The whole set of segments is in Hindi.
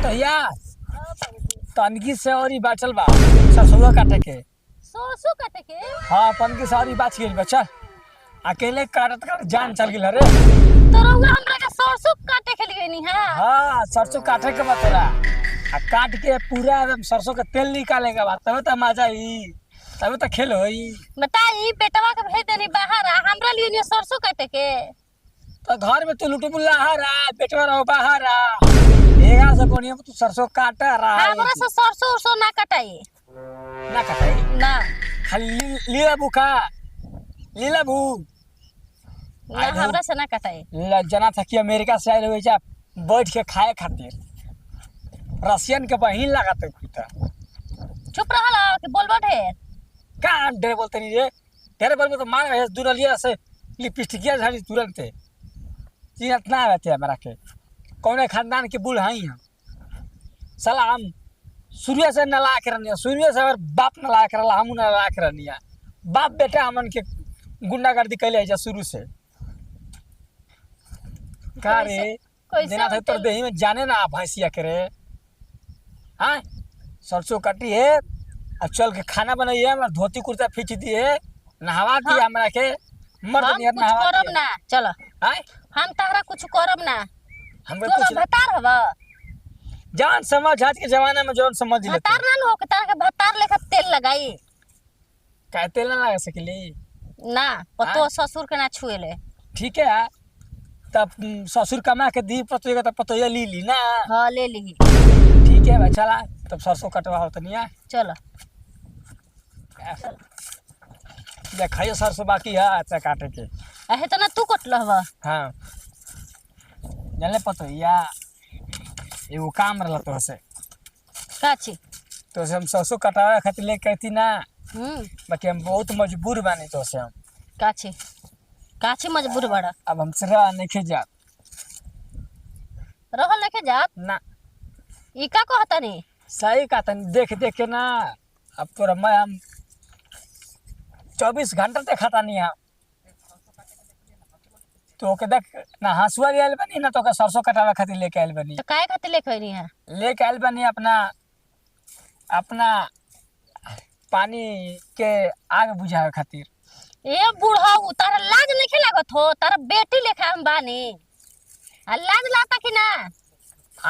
पतोहिया तनकी से और ही बाचल बा सरसों काटे के। सरसों काटे के? हाँ तनकी से और ही बाच गई बच्चा। अकेले काटत काट जान चल गई रे। तो रउआ हमरा के सरसों काटे के लिए नहीं है? हाँ सरसों काटे के बाद तोरा आ काट के पूरा एकदम सरसों का तेल निकाले के बाद तब तो मजा आई, तब तो खेल होई। बताई बेटवा के भेज देनी बाहर आ हमरा लिए नहीं सरसों काटे के। तो घर में तू लुटू बुल्ला रहा बेटवा रहो बाहर आ एगा से बढ़िया तू सरसों काटा रहा है। हमरा से सरसों सरसों ना कटाई ना कटाई ना खाली लीला बुका लीला बू ना हमरा से ना कटाई। जना था कि अमेरिका से आए हुए जा बैठ के खाए खातिर रशियन के बहिन लागत है। चुप रहला कि बोलबो ढेर। का ढेर बोलते नहीं रे, ढेर बोलबो तो मार है दुरलिया से लिपस्टिकिया झाड़ी तुरंत चिन्हत ना रहते हमारा के कौन खानदान के बूढ़ हई हम। साला हम सूर्य से नलायक रहनी, सूर्य से अगर बाप नलायक रहा हम नलायक रहनी। बाप बेटा हमन के गुंडागर्दी कैले जा शुरू से का रे देना था तो देही में जाने ना भैंसिया करे। हाँ सरसों काटी है अब चल के खाना बनाइए हमारा धोती कुर्ता खींच दिए नहवा दिया हमरा के मर्द नियर नहवा करब ना चलो। हां हम तहरा कुछ करब ना हमरे तू कुछ भतार हवा जान समझ आज के जमाना में जोन समझ लेते भतार ना हो के तारा के भतार लेखा तेल लगाई का तेल ना लगा सकली ना पतो ससुर के ना छुएले। ठीक है तब ससुर कमा के दी पतोया तो पतोया ली ली ना। हां ले ली ठीक है भाई चला तब सरसों कटवा हो तनिया चलो या खाइए सरसों बाकी है अच्छा काटे के अहे तना तू कटल हवा। हाँ जाने पतोया एगो काम रहला तो से काची तो से हम सरसों कटावे खातिर लेके आती ना बाकी हम बहुत मजबूर बानी तो से हम काची काची मजबूर बड़ा अब हमसे रह नहीं जा रहल लेके जात ना ई का कहता नहीं सही का तन देख देख के ना अब तोरा मैं हम 24 घंटा देखता नहीं हम तो के देख ना हंसुआ ले आइल बनी ना तो के सरसों कटावे खातिर लेके आइल बनी तो काहे खातिर लेके आइनी है लेके आइल बनी अपना अपना पानी के आग बुझावे खातिर। ए बूढ़ा तारा लाज नहीं लागत हो तारा बेटी लेखा हम बानी आ लाज लाता कि ना।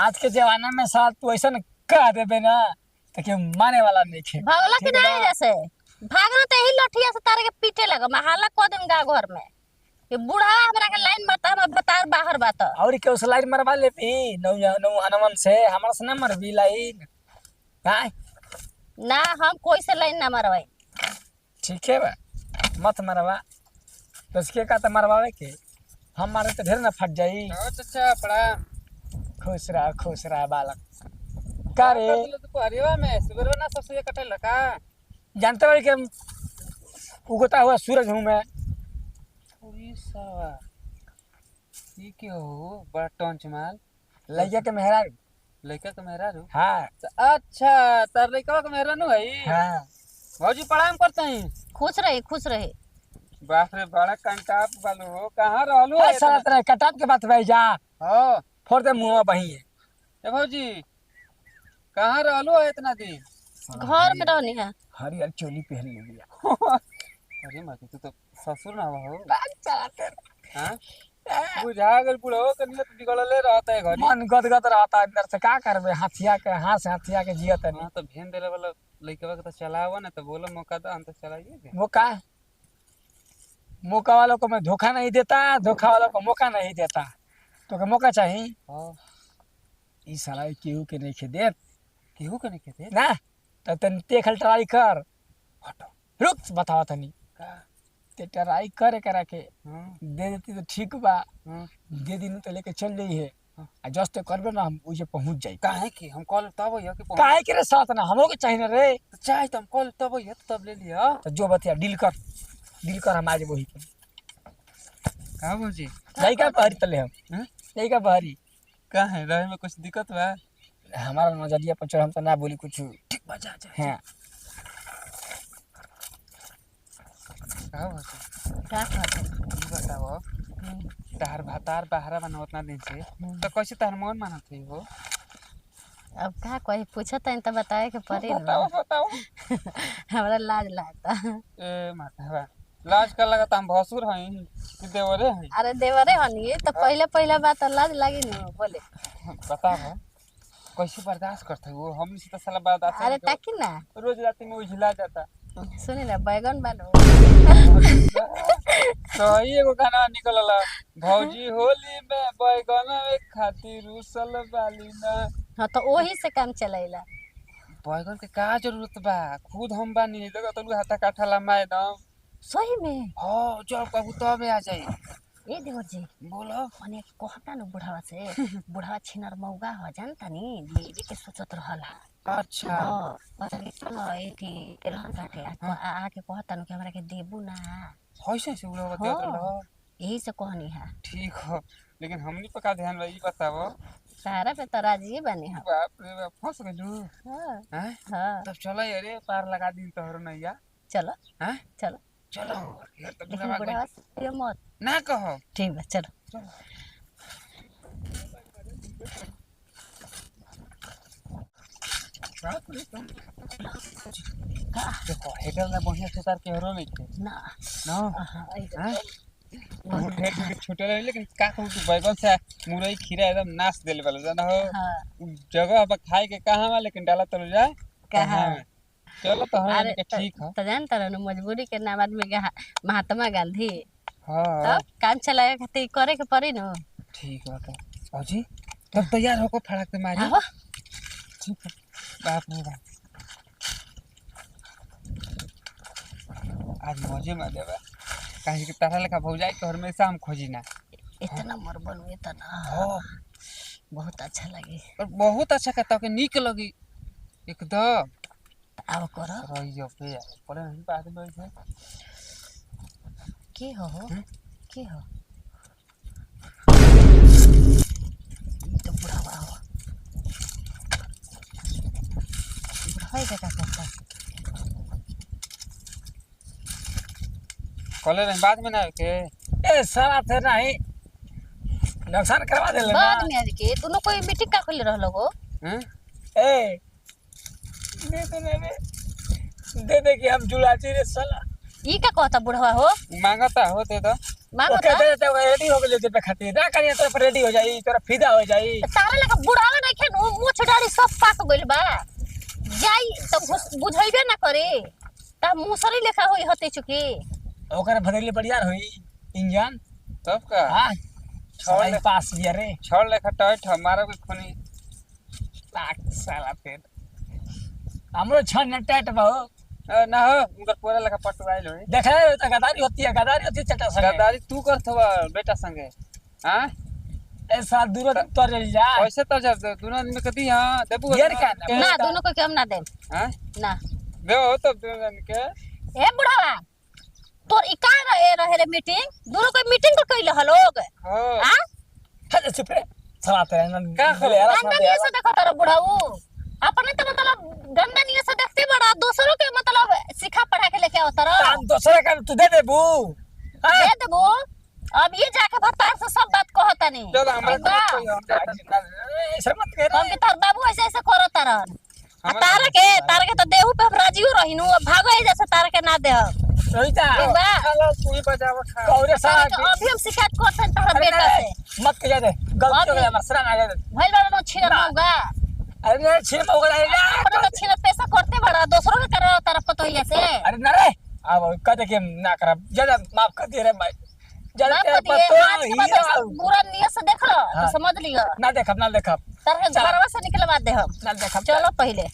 आज के जमाना में साथ तू ऐसा कह देबे ना तो के माने वाला नहीं खे भागला कि नहीं जैसे भागना तो यही लठिया से तारे के पीटे लगा मैं हाला कह देम गा घर में ये बूढ़ा हमरा के लाइन मारता हम बता बाहर बात और के उस लाइन मरवा ले भी नौ नौ हनुमान से हमरा से ना मरबी लाइन हां ना हम कोई से लाइन ना मरवाई। ठीक है बा मत मरवा तो इसके का तो मरवावे के हम मारे तो ढेर ना फट जाई। अच्छा पड़ा खुश रहा बालक का रे तो हरिवा में सुबह ना सबसे कटे लगा जानते हो कि हम उगता हुआ सूरज हूँ मैं। उड़ीसा ये क्या हो बड़ा टॉन्च माल लइका के मेहरा लड़का का मेहरा रू। हाँ अच्छा तार लड़का का मेहरा नु है। हाँ भौजी प्रणाम करते हैं। खुश रहे बाप रे बड़ा कंटाप वालो हो कहाँ रहलू ए साला तेरा कटाप के बात भाई जा हो फोड़ दे मुंह बही है। ए भौजी कहाँ रहलू है इतना दिन घर में रहनी है हरियर चोली पहन लिया अरे मत तू तो ससुर ना हो हां हां बुझा गल बुढ़ो कनियत बिगड़ले रहता है घर मन गदगद रहता अंदर से का करबे हाथिया के हाथ से हाथिया के जियत नहीं। हां तो भेन देले वाला लइकवा के तो चलावा ना तो बोलो मौका दो हम तो चलाइए मौका वालों को मैं धोखा नहीं देता धोखा वालों को मौका नहीं देता तो के मौका चाहिए। हां ई साला केहू के नहीं खे दे केहू के नहीं कहते ना तो तन ते खल ट्राई कर हटो रुक बताओ तनी का ते ट्राई करे करा के हां दे देती तो ठीक बा हां दे दिन तो लेके चल जाई है आ जस्ट करबे ना हम उजे पहुंच जाई। काहे कि हम कॉल तब या कि काहे के रे साथ ना हमरो के चाहिए ना रे तो चाहे तो हम कॉल तब या तब ले लिया तो जो बतिया डील कर हम आज वही पे का भौजी नहीं का बहरी तले हम नहीं का बहरी का है रहे में कुछ दिक्कत बा हमारा नजरिया पर चढ़ हम तो ना बोली कुछ ठीक बजा जा हां का भौजी क्या कहते ई बताओ तार भातार बाहरा बना उतना दिन से तो कैसे तार मन मानत है हो अब का कोई पूछत है तो बताए के पड़ी बताओ बताओ। हमरा लाज लगता। ए माता लाज कर लगा हम भसुर हई कि देवरे हई। अरे देवरे हनी तो पहले बात लाज लगी न बोले। बताओ कैसे बर्दाश्त करते हो हम से तो साला बर्दाश्त अरे नहीं कर- ताकि ना रोज रात में उझला जाता। सुनी ना बैगन बालो। सही एगो गाना निकलला भौजी होली में बैगन में खातिर उसल बाली ना। हाँ तो वही से काम चलेला। बैगन के का जरूरत बा खुद हम बानी देखो तू हाथा काठा लम्बा एकदम। सही में हाँ चल कबू तब आ जाई। ए देवर जी बोलो मने कहता न बुढ़ावा से बुढ़ावा छिनर मौगा हो जानता नी लेवे के सोचत रहला। अच्छा हाँ पता नहीं चलो एथी रहन काटे आके कहता न कि हमरा के देबू ना। कैसे से उड़ा हाँ। देत रहो। यही से कहनी है ठीक हो लेकिन हमनी पर का ध्यान रही बताओ। सारा पे तो राजी बने हम। बाप रे बाप फंस गइलू। हाँ हैं हाँ तब चलो अरे पार लगा दी तोहरो नैया। चलो हैं चलो चलो यार तब लेकिन बुढ़ावा बुढ़ावा से ये मत। ना कहो। ठीक बा चलो। देखो हेडल ना बढ़िया से तार के हरो नहीं थे ना ना। हाँ, हैं हेड के छोटे रहे लेकिन का कहूं तू बैगन से मुरई खीरा एकदम नाश देले वाला जाना हो। हाँ जगह अब खाए के कहां में लेकिन डाला तो जाए कहाँ में। चलो तो अरे हम के ठीक है। तो जानता रहो मजबूरी के नाम आदमी के महात्मा गांधी हां तो काम चलाए खातिर करे के पड़ी न। ठीक है औजी तब तैयार होको फड़क के मारी। आहो ठीक है बाप रे बाप आज मजे में देबा काहे कि तारा लेखा भौजाई तो हमेशा हम खोजी ना। इतना मर बनू इतना हां बहुत अच्छा लगे। और बहुत अच्छा कहता के नीक लगी एकदम। अब करो रहियो पे पड़े नहीं बात में है। की हो की हो तो बुढ़ावा हो बुढ़ावा का करता कॉलेज में बाद में ना आवे के। ए साला थे नहीं नुकसान करवा दे बाद में आवे के दोनों कोई मीटिंग का खोल रहलो हो। हैं ए दे दे कि हम जुलाची रे साला। ई का कहता बुढ़वा हो मांगता होते तो मांगो ओके तो दे दे रेडी हो गेले ते खातिर ना करिए तो रेडी हो जाई तोरा फिदा हो जाई। तारा लगा बुढ़ावा नहीं खेन मुछ डाड़ी सब पाक गइल बा जाई तो बुझाइबे ना करे ता मुसरी लेखा होई हते चुकी। ओकर भदली बढ़िया होई इंजन तब का हां छोड़ छोड़ पास बिया रे छोड़ लेखा टट हमारा भी खुनी ताक साला फिर हमरो छन टट बहु ना हो उनकर पूरा लेखा पटवाइल होई। देखे तो गदारी होती है चटा संगे गद्दारी तू करथवा बेटा संगे। हां ऐसा दूर तोर जा कैसे तो जब दोनों आदमी कदी हां देबू यार का ना दोनों को कम ना दे हां ना दे हो तब दोनों आदमी के। ए बुढ़ावा तोर ई का रहे रे मीटिंग दोनों को मीटिंग को कइले हलोग हां हां हट चुप रे साला तेरे ना का ले यार गंदा नहीं से देखो तारा बुढ़ाऊ अपने तो मतलब गंदा नहीं से देखते बड़ा दूसरों के मतलब सिखा पढ़ा के लेके आओ तारा काम दूसरे का तू दे देबू दे देबो। अब ये जाके भतार से सब बात कहता नहीं चल हमरा ऐसा मत कर हम के तार बाबू ऐसे ऐसे करो तारन तारा के तो देहू पे राजियो रहिनु भागो जैसे तारा के ना दे रोहिता एक बा चलो तू ही बजावा खा। कौरे तारा साला के अभी हम शिकायत करते हैं तारा बेटा से मत कह दे गलती हो गया मसरा आ जाए भइल बड़ा नो छिर होगा अरे छे हो गया अपना तो छिर पैसा करते बड़ा दूसरों के करो तारा पतो ही से अरे ना रे अब कहते कि ना कर ज्यादा माफ कर दे रे भाई ज्यादा ना तेरा पतिए पतो आज के बाद ऐसा बुरा नियत से देख लो तो हाँ। समझ लियो ना देखब तारा के घरवा से निकलवा दे हम ना देखब चलो पहले